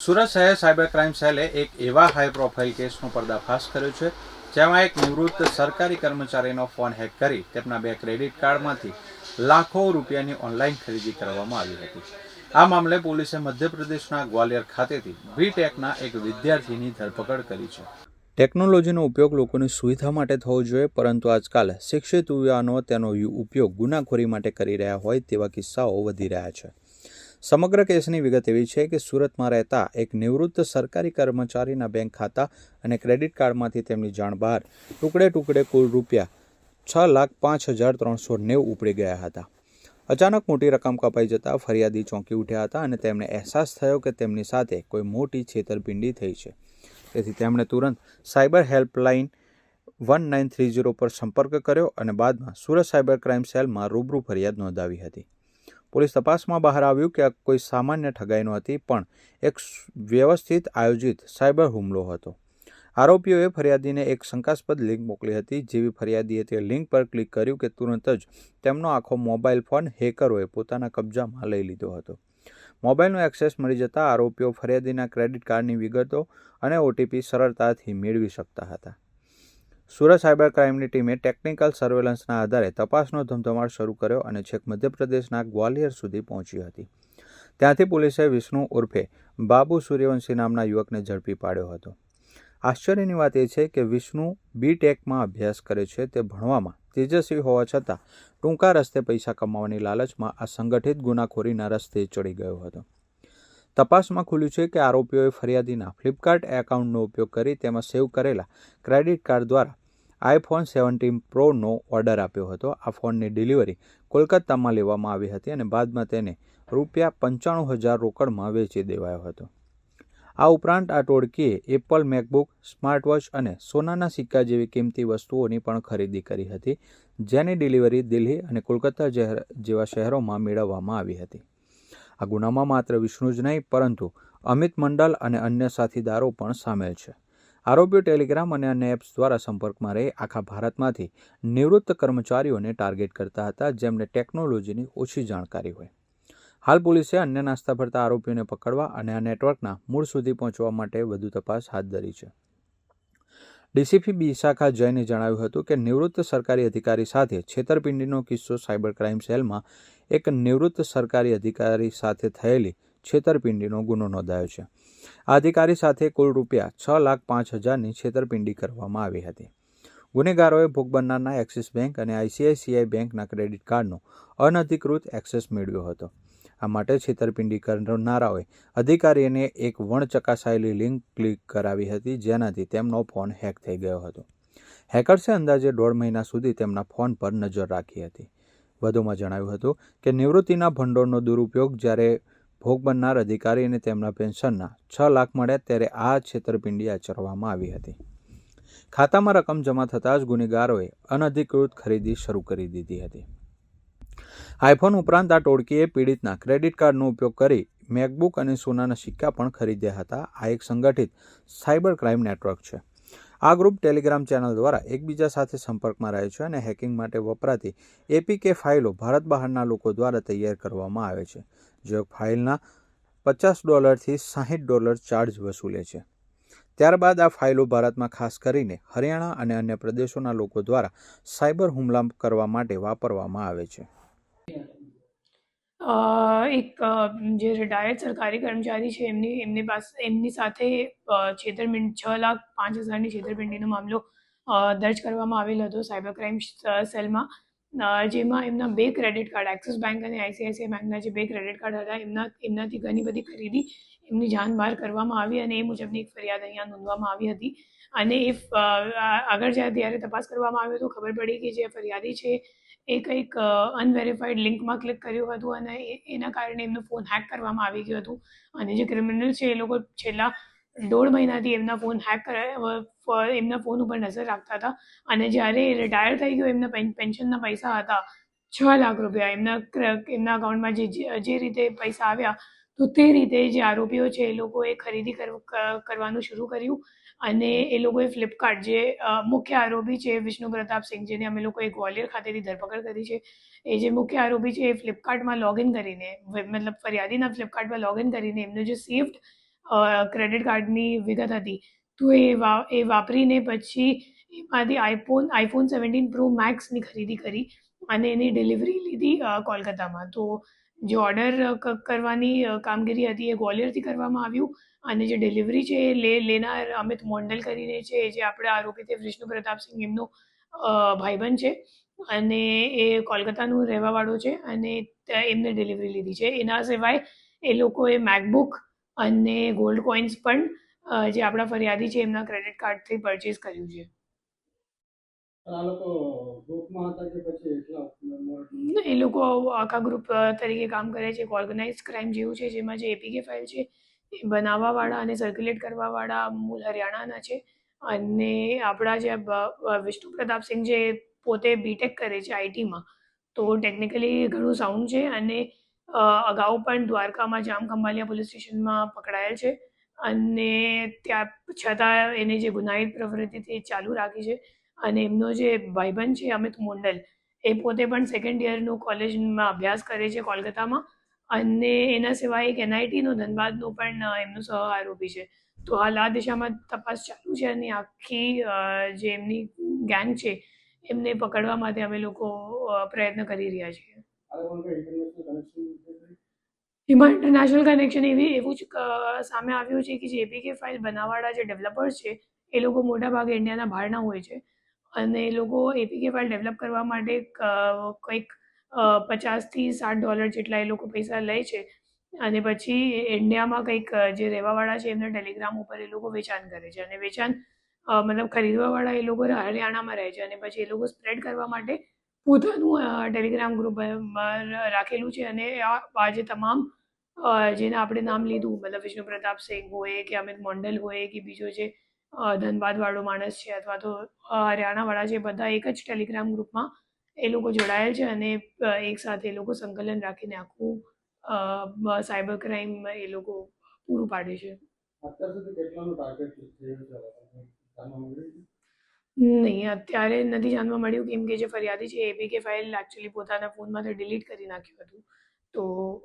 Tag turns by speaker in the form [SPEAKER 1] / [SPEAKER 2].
[SPEAKER 1] સુરત શહેર cyber crime સેલે એક એવા હાઈ પ્રોફાઇલ કેસનો પર્દાફાશ કર્યો છે જેમાં એક નિવૃત્ત સરકારી કર્મચારીનો ફોન હેક કરી તેમના બે ક્રેડિટ કાર્ડમાંથી લાખો રૂપિયાની ઓનલાઈન ખરીદી કરવામાં આવી હતી। આ મામલે પોલીસે મધ્યપ્રદેશના ગ્વાલિયર ખાતેથી બીટેકના એક વિદ્યાર્થીની ધરપકડ કરી છે। ટેકનોલોજીનો ઉપયોગ લોકોની સુવિધા માટે થવો જોઈએ, પરંતુ આજકાલ શિક્ષિત યુવાનો તેનો ઉપયોગ ગુનાખોરી માટે કરી રહ્યા હોય તેવા કિસ્સાઓ વધી રહ્યા છે। સમગ્ર કેસની વિગત એવી છે કે સુરતમાં રહેતા એક નિવૃત્ત સરકારી કર્મચારીના બેંક ખાતા અને ક્રેડિટ કાર્ડમાંથી તેમની જાણ બહાર ટુકડે કુલ રૂપિયા 6,05,390 ઉપડી ગયા હતા। અચાનક મોટી રકમ કપાઈ જતા ફરિયાદી ચોંકી ઉઠ્યા હતા અને તેમને અહેસાસ થયો કે તેમની સાથે કોઈ મોટી છેતરપિંડી થઈ છે। તેથી તેમણે તુરંત સાયબર હેલ્પલાઇન 1930 પર સંપર્ક કર્યો અને બાદમાં સુરત સાયબર ક્રાઇમ સેલમાં રૂબરૂ ફરિયાદ નોંધાવી હતી। પોલીસ તપાસમાં બહાર આવ્યું કે આ કોઈ સામાન્ય ઠગાઈ નહોતી, પણ એક વ્યવસ્થિત આયોજિત સાયબર હુમલો હતો। આરોપીઓએ ફરિયાદીને એક શંકાસ્પદ લિંક મોકલી હતી। જેવી ફરિયાદીએ તે લિંક પર ક્લિક કર્યું કે તુરંત જ તેમનો આખો મોબાઈલ ફોન હેકરોએ પોતાના કબજામાં લઈ લીધો હતો। મોબાઈલનો એક્સેસ મળી જતાં આરોપીઓ ફરિયાદીના ક્રેડિટ કાર્ડની વિગતો અને ઓટીપી સરળતાથી મેળવી શકતા હતા। સુરત સાયબર ક્રાઇમની ટીમે ટેકનિકલ સર્વેલન્સના આધારે તપાસનો ધમધમાટ શરૂ કર્યો અને છેક મધ્યપ્રદેશના ગ્વાલિયર સુધી પહોંચી હતી। ત્યાંથી પોલીસે વિષ્ણુ ઉર્ફે બાબુ સૂર્યવંશી નામના યુવકને ઝડપી પાડ્યો હતો। આશ્ચર્યની વાત એ છે કે વિષ્ણુ બીટેકમાં અભ્યાસ કરે છે। તે ભણવામાં તેજસ્વી હોવા છતાં ટૂંકા રસ્તે પૈસા કમાવાની લાલચમાં આ સંગઠિત ગુનાખોરીના રસ્તે ચડી ગયો હતો। તપાસમાં ખુલ્યું છે કે આરોપીઓએ ફરિયાદીના ફ્લિપકાર્ટ એકાઉન્ટનો ઉપયોગ કરી તેમાં સેવ કરેલા ક્રેડિટ કાર્ડ દ્વારા iPhone 17 પ્રોનો ઓર્ડર આપ્યો હતો। આ ફોનની ડિલિવરી કોલકાતામાં લેવામાં આવી હતી અને બાદમાં તેને રૂપિયા 95,000 રોકડમાં વેચી દેવાયો હતો। આ ઉપરાંત આ ટોળકીએ એપલ મેકબુક, સ્માર્ટવોચ અને સોનાના સિક્કા જેવી કિંમતી વસ્તુઓની પણ ખરીદી કરી હતી, જેની ડિલિવરી દિલ્હી અને કોલકાતા જેવા શહેરોમાં મેળવવામાં આવી હતી। આ ગુનામાં માત્ર વિષ્ણુ જ નહીં, પરંતુ અમિત મંડલ અને અન્ય સાથીદારો પણ સામેલ છે। આરોપીઓ ટેલિગ્રામ અને અન્ય એપ્સ દ્વારા સંપર્કમાં રહી આખા ભારતમાંથી નિવૃત્ત કર્મચારીઓને ટાર્ગેટ કરતા હતા, જેમને ટેકનોલોજીની ઓછી જાણકારી હોય। હાલ પોલીસે અન્ય નાસ્તા ભરતા આરોપીઓને પકડવા અને આ નેટવર્કના મૂળ સુધી પહોંચવા માટે વધુ તપાસ હાથ ધરી છે। ડીસીપી બિશાખા જૈને જણાવ્યું હતું કે નિવૃત્ત સરકારી અધિકારી સાથે છેતરપિંડીનો કિસ્સો સાયબર ક્રાઇમ સેલમાં એક નિવૃત્ત સરકારી અધિકારી સાથે થયેલી છેતરપિંડીનો ગુનો નોંધાયો છે। આ અધિકારી સાથે કુલ રૂપિયા 6,05,000ની છેતરપિંડી કરવામાં આવી હતી। ગુનેગારોએ ભોગ બનનારના એક્સિસ બેંક અને ICICI બેંકના ક્રેડિટ કાર્ડનો અનધિકૃત એક્સેસ મેળવ્યો હતો। આ માટે છેતરપિંડી કરનારાઓએ અધિકારીને એક વણચકાસાયેલી લિંક ક્લિક કરાવી હતી, જેનાથી તેમનો ફોન હેક થઈ ગયો હતો। હેકર્સે અંદાજે 1.5 મહિના સુધી તેમના ફોન પર નજર રાખી હતી। વધુમાં જણાવ્યું હતું કે નિવૃત્તિના ભંડોળનો દુરુપયોગ જ્યારે ભોગ બનનાર અધિકારીને તેમના પેન્શનના 6 લાખ મળ્યા ત્યારે આ છેતરપિંડી આચરવામાં આવી હતી। ખાતામાં રકમ જમા થતાં જ ગુનેગારોએ અનધિકૃત ખરીદી શરૂ કરી દીધી હતી। આઈફોન ઉપરાંત આ ટોળકીએ પીડિતના ક્રેડિટ કાર્ડનો ઉપયોગ કરી મેકબુક અને સોનાના સિક્કા પણ ખરીદ્યા હતા। આ એક સંગઠિત સાયબર ક્રાઇમ નેટવર્ક છે। આ ગ્રુપ ટેલિગ્રામ ચેનલ દ્વારા એકબીજા સાથે સંપર્કમાં રહે છે અને હેકિંગ માટે વપરાતી APK ફાઇલો ભારત બહારના લોકો દ્વારા તૈયાર કરવામાં આવે છે, જે ફાઇલના $50 થી $60 ચાર્જ વસૂલે છે। ત્યારબાદ આ ફાઇલો ભારતમાં ખાસ કરીને હરિયાણા અને અન્ય પ્રદેશોના લોકો દ્વારા સાયબર હુમલા કરવા માટે વાપરવામાં આવે છે।
[SPEAKER 2] એક જે રિટાયર્ડ સરકારી કર્મચારી છે એમની સાથે 6,05,000ની છેતરપિંડીનો મામલો દર્જ કરવામાં આવેલ હતો સાયબર ક્રાઇમ સેલમાં, જેમાં એમના 2 ક્રેડિટ કાર્ડ, એક્સિસ બેંક અને ICICI બેંકના જે 2 ક્રેડિટ કાર્ડ હતા એમનાથી ઘણી બધી ખરીદી એમની જાણ બહાર કરવામાં આવી અને એ મુજબની એક ફરિયાદ અહીંયા નોંધવામાં આવી હતી। અને આગળ જ્યારે તપાસ કરવામાં આવી તો ખબર પડી કે જે ફરિયાદી છે એ કંઈક અનવેરીફાઈડ લિંકમાં ક્લિક કર્યું હતું અને એના કારણે એમનો ફોન હેક કરવામાં આવી ગયો હતું। અને જે ક્રિમિનલ છે એ લોકો છેલ્લા 1.5 મહિનાથી એમના ફોન ઉપર નજર રાખતા હતા અને જ્યારે રિટાયર થઈ ગયો એમના પેન્શનના પૈસા હતા 6 લાખ રૂપિયા એમના અકાઉન્ટમાં જે રીતે પૈસા આવ્યા તો તે રીતે જે આરોપીઓ છે એ લોકોએ ખરીદી કરવાનું શરૂ કર્યું અને એ લોકોએ ફ્લિપકાર્ટ, જે મુખ્ય આરોપી છે વિષ્ણુ પ્રતાપ સિંહ, જેને અમે લોકોએ ગ્વાલિયર ખાતેથી ધરપકડ કરી છે, એ જે મુખ્ય આરોપી છે એ ફ્લિપકાર્ટમાં લોગિન કરીને, મતલબ ફરિયાદીના ફ્લિપકાર્ટમાં લોગિન કરીને એમનો જે સેવ્ડ ક્રેડિટ કાર્ડની વિગત હતી. તો એ વાપરીને પછી એમાંથી આઈફોન 17 પ્રો મેક્સની ખરીદી કરી અને એની ડિલિવરી લીધી કોલકાતામાં. તો જે ઓર્ડર કરવાની કામગીરી હતી એ ગ્વાલિયરથી કરવામાં આવ્યું અને જે ડિલિવરી છે એ લેનાર અમિત મોંડલ કરીને છે, જે આપણા આરોપિત વિષ્ણુ પ્રતાપસિંહ એમનો ભાઈબંધ છે અને એ કોલકાતાનું રહેવાવાળો છે અને એમને ડિલિવરી લીધી છે. એના સિવાય એ લોકોએ મેકબુક અને ગોલ્ડ કોઇન્સ પણ જે આપણા ફરિયાદી છે એમના ક્રેડિટ કાર્ડથી પરચેસ કર્યું છે. એ લોકો આખા ગ્રુપ તરીકે કામ કરે છે. એક ઓર્ગેનાઇઝ ક્રાઇમ જેવું છે, જેમાં જે એપીકે ફાઇલ છે એ બનાવવાવાળા અને સર્ક્યુલેટ કરવાવાળા મૂળ હરિયાણાના છે અને આપણા જે વિષ્ણુ પ્રતાપસિંહ જે પોતે બીટેક કરે છે આઈટીમાં, તો ટેકનિકલી ઘણું સાઉન્ડ છે અને અગાઉ પણ દ્વારકામાં જામખંભાલિયા પોલીસ સ્ટેશનમાં પકડાયેલ છે અને ત્યાં છતાં એને જે ગુનાહિત પ્રવૃત્તિ તે ચાલુ રાખી છે. અને એમનો જે ભાઈબંધ છે અમિત મોંડલ, એ પોતે પણ સેકન્ડ યરનું કોલેજમાં અભ્યાસ કરે છે કોલકાતામાં અને એના સિવાય એક એનઆઈટીનો ધનબાદનો પણ એમનો સહ આરોપી છે. તો હાલ આ દિશામાં તપાસ ચાલુ છે અને આખી જે એમની ગેંગ છે એમને પકડવા માટે અમે લોકો પ્રયત્ન કરી રહ્યા છીએ. એમાં ઇન્ટરનેશનલ કનેક્શન એવું જ સામે આવ્યું છે કે જે એપીકે ફાઇલ બનાવવાળા જે ડેવલપર્સ છે એ લોકો મોટાભાગે ઇન્ડિયાના બહારના હોય છે અને એ લોકો એપીકે ફાઇલ ડેવલપ કરવા માટે કંઈક $50-60 જેટલા એ લોકો પૈસા લે છે અને પછી ઇન્ડિયામાં કંઈક જે રહેવાવાળા છે એમને ટેલિગ્રામ ઉપર એ લોકો વેચાણ કરે છે અને વેચાણ મતલબ ખરીદવાવાળા એ લોકો હરિયાણામાં રહે છે અને પછી એ લોકો સ્પ્રેડ કરવા માટે પોતાનું ટેલિગ્રામ ગ્રુપ રાખેલું છે અને આ જે તમામ જેને આપણે નામ લીધું, મતલબ વિષ્ણુ પ્રતાપ સિંહ હોય કે અમિત મોંડલ હોય કે બીજો જે ધનબાદવાળો માણસ છે અથવા તો હરિયાણાવાળા છે, બધા એક જ ટેલિગ્રામ ગ્રુપમાં એ લોકો જોડાયેલ છે અને એક સાથે એ લોકો સંકલન રાખીને આખું સાયબર ક્રાઇમ એ લોકો પૂરું પાડે છે. નહીં, અત્યારે નથી જાણવા મળ્યું કેમ કે જે ફરિયાદી છે એપીકે ફાઇલ એકચ્યુઅલી પોતાના ફોનમાંથી ડિલીટ કરી નાખ્યું હતું. તો